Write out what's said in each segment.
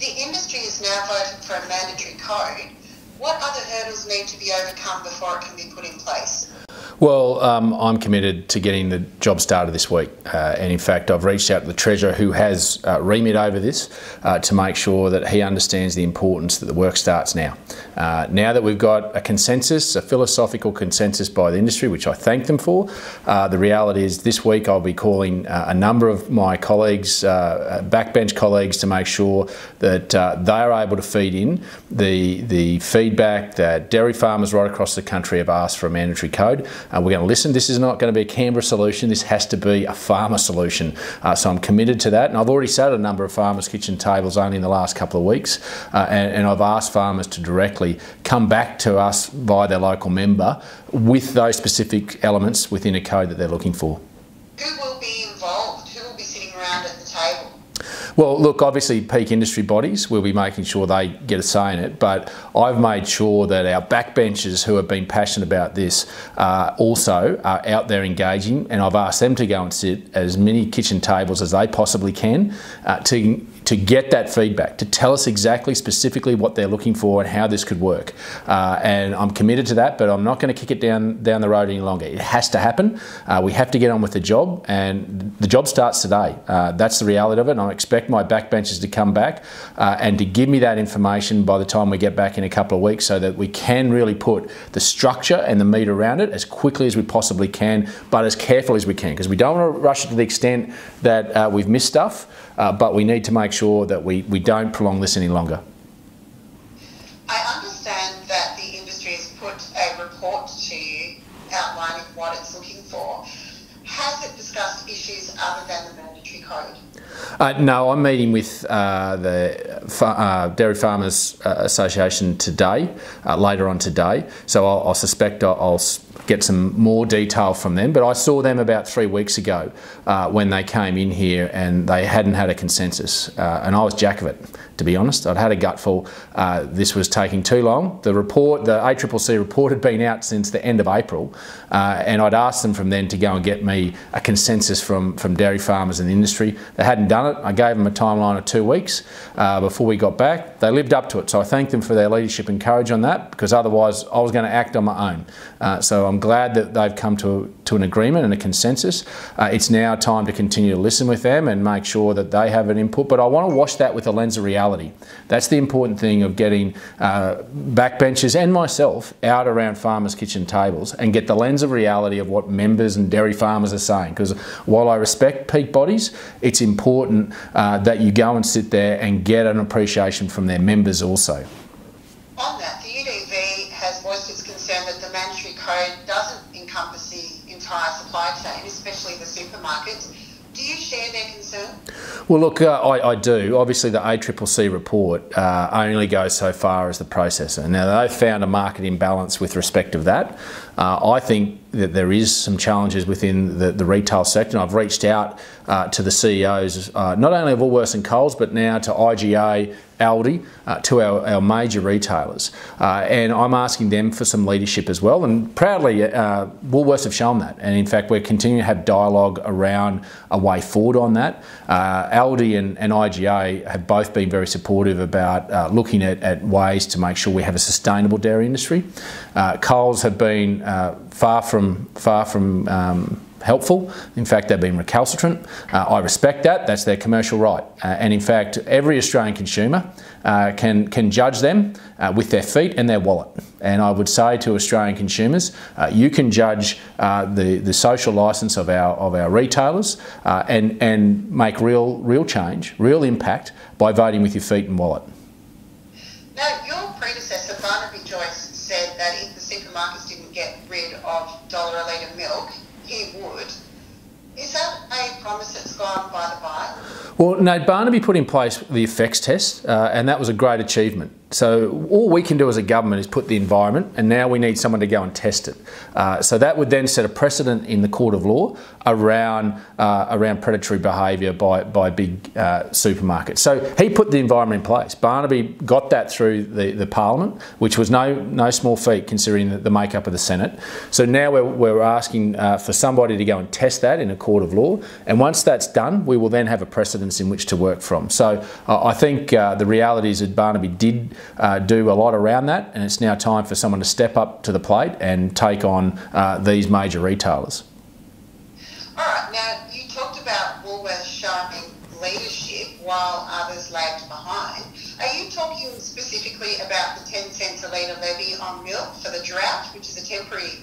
The industry has now voted for a mandatory code. What other hurdles need to be overcome before it can be put in place? Well, I'm committed to getting the job started this week, and in fact I've reached out to the Treasurer, who has remit over this, to make sure that he understands the importance that the work starts now. Now that we've got a consensus, a philosophical consensus by the industry, which I thank them for, the reality is this week I'll be calling a number of my colleagues, backbench colleagues, to make sure that they are able to feed in the feedback that dairy farmers right across the country have asked for a mandatory code. We're going to listen. This is not going to be a Canberra solution. This has to be a farmer solution. So I'm committed to that. And I've already sat at a number of farmers' kitchen tables only in the last couple of weeks. And I've asked farmers to directly come back to us via their local member with those specific elements within a code that they're looking for. Who will be involved? Who will be sitting around at the table? Well, look, obviously peak industry bodies will be making sure they get a say in it, but I've made sure that our backbenchers who have been passionate about this also are out there engaging, and I've asked them to go and sit as many kitchen tables as they possibly can to get that feedback, to tell us exactly, specifically what they're looking for and how this could work. And I'm committed to that, but I'm not going to kick it down the road any longer. It has to happen. We have to get on with the job, and the job starts today. That's the reality of it, and I expect my backbenchers to come back and to give me that information by the time we get back in a couple of weeks, so that we can really put the structure and the meat around it as quickly as we possibly can, but as carefully as we can, because we don't want to rush it to the extent that we've missed stuff, but we need to make sure that we don't prolong this any longer. I understand that the industry has put a report to you outlining what it's looking for. Has it discussed issues other than the mandatory code? No, I'm meeting with the Dairy Farmers Association today, later on today, so I suspect I'll get some more detail from them. But I saw them about 3 weeks ago when they came in here, and they hadn't had a consensus, and I was jack of it, to be honest. I'd had a gutful. This was taking too long. The report, the ACCC report, had been out since the end of April, and I'd asked them from then to go and get me a consensus from dairy farmers in the industry. They hadn't done it. I gave them a timeline of 2 weeks before we got back. They lived up to it, so I thank them for their leadership and courage on that, because otherwise I was going to act on my own. So I'm glad that they've come to an agreement and a consensus. It's now time to continue to listen with them and make sure that they have an input, but I want to wash that with a lens of reality. That's the important thing of getting backbenchers and myself out around farmers' kitchen tables and get the lens of reality of what members and dairy farmers are saying, because while I respect peak bodies, it's important that you go and sit there and get an appreciation from their members also. On that, the UDV has voiced its concern that the mandatory code doesn't encompass the entire supply chain, especially the supermarkets. Do you share their concern? Well, look, I do. Obviously, the ACCC report only goes so far as the processor. Now, they've found a market imbalance with respect to that. I think that there is some challenges within the retail sector. And I've reached out to the CEOs, not only of Woolworths and Coles, but now to IGA, Aldi, to our major retailers. And I'm asking them for some leadership as well. And proudly, Woolworths have shown that. And in fact, we're continuing to have dialogue around a way forward on that. Aldi and IGA have both been very supportive about looking at ways to make sure we have a sustainable dairy industry. Coles have been far from helpful. In fact, they've been recalcitrant. I respect that. That's their commercial right. And in fact, every Australian consumer can judge them with their feet and their wallet. And I would say to Australian consumers, you can judge the social licence of our retailers and make real change, real impact by voting with your feet and wallet. Now, your predecessor, Barnaby Joyce, said that if the supermarkets didn't get rid of $1 a litre milk, he would. Is that a promise that's gone by the by? Well, no, Barnaby put in place the effects test, and that was a great achievement. So all we can do as a government is put the environment, and now we need someone to go and test it. So that would then set a precedent in the court of law around predatory behaviour by big supermarkets. So he put the environment in place. Barnaby got that through the Parliament, which was no small feat considering the makeup of the Senate. So now we're asking for somebody to go and test that in a court of law, and once that's done, we will then have a precedence in which to work from. So I think the reality is that Barnaby did do a lot around that, and it's now time for someone to step up to the plate and take on these major retailers. All right, now you talked about Woolworths showing leadership while others lagged behind. Are you talking specifically about the 10 cents a litre levy on milk for the drought, which is a temporary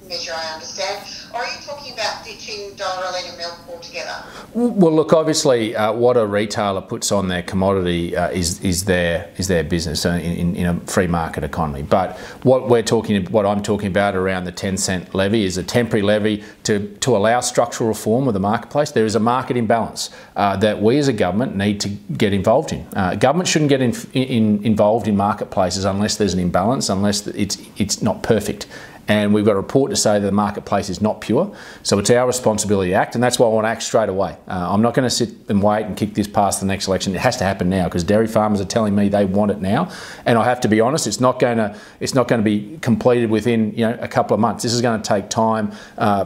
measure, I understand, or are you talking about ditching $1 a litre milk altogether? Well, look, obviously, what a retailer puts on their commodity is their business in a free market economy. But what I'm talking about around the 10-cent levy is a temporary levy to allow structural reform of the marketplace. There is a market imbalance that we as a government need to get involved in. Government shouldn't get involved in marketplaces unless there's an imbalance, unless it's not perfect. And we've got a report to say that the marketplace is not pure. So it's our responsibility to act, and that's why I want to act straight away. I'm not going to sit and wait and kick this past the next election. It has to happen now because dairy farmers are telling me they want it now. And I have to be honest, it's not going to be completed within a couple of months. This is going to take time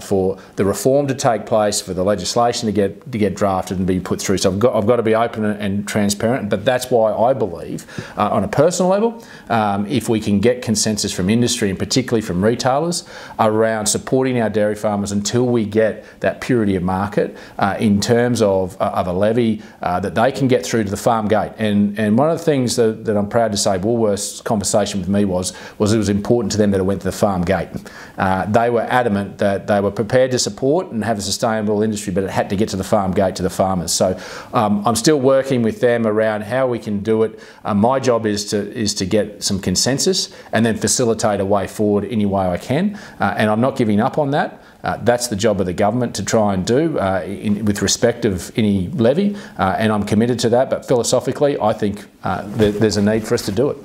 for the reform to take place, for the legislation to get drafted and be put through. So I've got to be open and transparent. But that's why I believe, on a personal level, if we can get consensus from industry and particularly from retailers around supporting our dairy farmers until we get that purity of market in terms of a levy that they can get through to the farm gate. And one of the things that I'm proud to say Woolworths' conversation with me was it was important to them that it went to the farm gate. They were adamant that they were prepared to support and have a sustainable industry, but it had to get to the farm gate to the farmers. So I'm still working with them around how we can do it. My job is to get some consensus and then facilitate a way forward any way I can, and I'm not giving up on that. That's the job of the government to try and do with respect of any levy, and I'm committed to that, but philosophically I think there's a need for us to do it.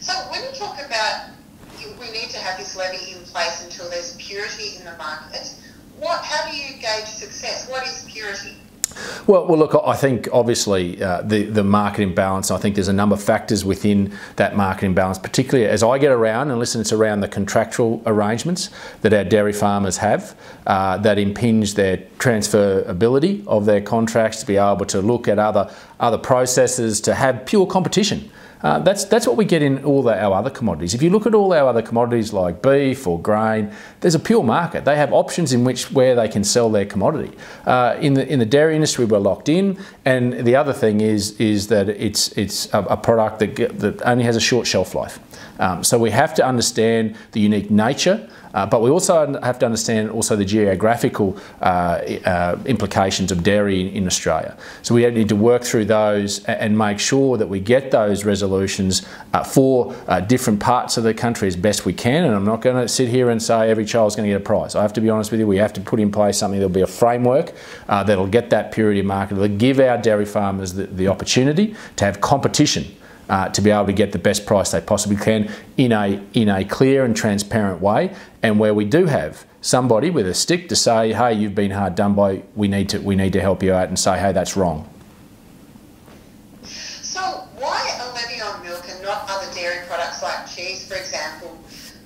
So when you talk about we need to have this levy in place until there's purity in the market, how do you gauge success? What is purity? Well, look, I think obviously the market imbalance, I think there's a number of factors within that market imbalance, particularly as I get around and listen, it's around the contractual arrangements that our dairy farmers have that impinge their transferability of their contracts to be able to look at other processes to have pure competition. That's what we get in all our other commodities. If you look at all our other commodities like beef or grain, there's a pure market. They have options in where they can sell their commodity. In the dairy industry, we're locked in, and the other thing is that it's a product that only has a short shelf life. So we have to understand the unique nature, but we also have to understand also the geographical implications of dairy in Australia. So we need to work through those and make sure that we get those resolutions for different parts of the country as best we can. And I'm not going to sit here and say every child's going to get a prize. I have to be honest with you, we have to put in place something that'll be a framework that'll get that purity of market, that'll give our dairy farmers the opportunity to have competition to be able to get the best price they possibly can in a clear and transparent way, and where we do have somebody with a stick to say, hey, you've been hard done by, we need to help you out and say, hey, that's wrong. So why a levy on milk and not other dairy products like cheese, for example,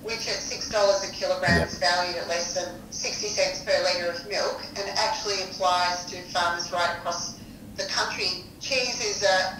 which at $6 a kilogram is valued at less than 60 cents per litre of milk and actually applies to farmers right across the country? Cheese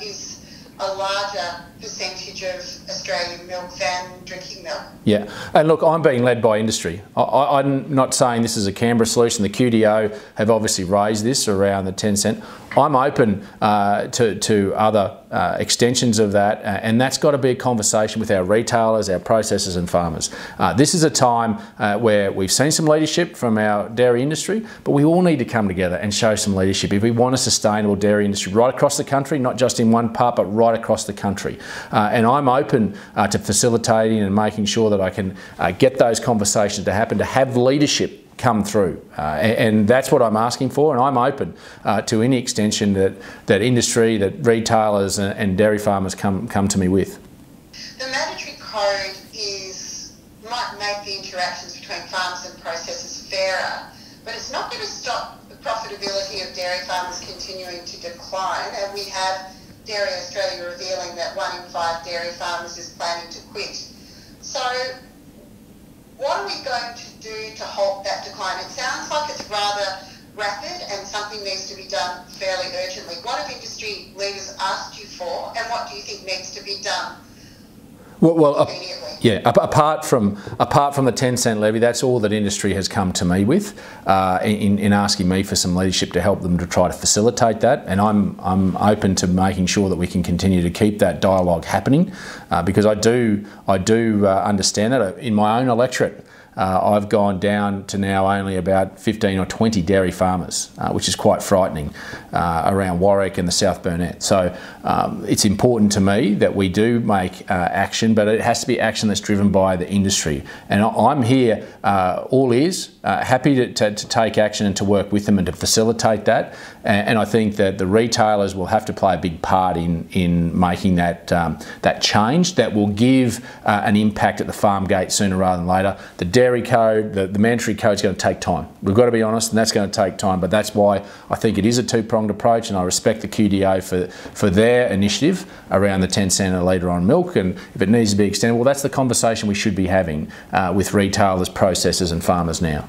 is a larger percentage of Australian milk than drinking milk. Yeah, and look, I'm being led by industry. I'm not saying this is a Canberra solution. The QDO have obviously raised this around the 10 cent. I'm open to other extensions of that, and that's got to be a conversation with our retailers, our processors and farmers. This is a time where we've seen some leadership from our dairy industry, but we all need to come together and show some leadership if we want a sustainable dairy industry right across the country, not just in one part, but right across the country. And I'm open to facilitating and making sure that I can get those conversations to happen, to have leadership come through, and that's what I'm asking for, and I'm open to any extension that industry, that retailers and dairy farmers come to me with. The mandatory code might make the interactions between farmers and processors fairer, but it's not going to stop the profitability of dairy farmers continuing to decline. And we have Dairy Australia revealing that 1 in 5 dairy farmers is planning to quit. So what are we going to do to halt that decline? It sounds like it's rather rapid and something needs to be done fairly urgently. What have industry leaders asked you for, and what do you think needs to be done? Yeah. Apart from the 10-cent levy, that's all that industry has come to me with in asking me for some leadership to help them to try to facilitate that. And I'm open to making sure that we can continue to keep that dialogue happening because I do understand that in my own electorate. I've gone down to now only about 15 or 20 dairy farmers, which is quite frightening around Warwick and the South Burnett. So it's important to me that we do make action, but it has to be action that's driven by the industry. And I'm here all ears, happy to take action and to work with them and to facilitate that. And I think that the retailers will have to play a big part in making that that change that will give an impact at the farm gate sooner rather than later. The dairy code, the mandatory code is going to take time. We've got to be honest, and that's going to take time, but that's why I think it is a two-pronged approach, and I respect the QDA for their initiative around the 10 cent a litre on milk, and if it needs to be extended, well, that's the conversation we should be having with retailers, processors and farmers now.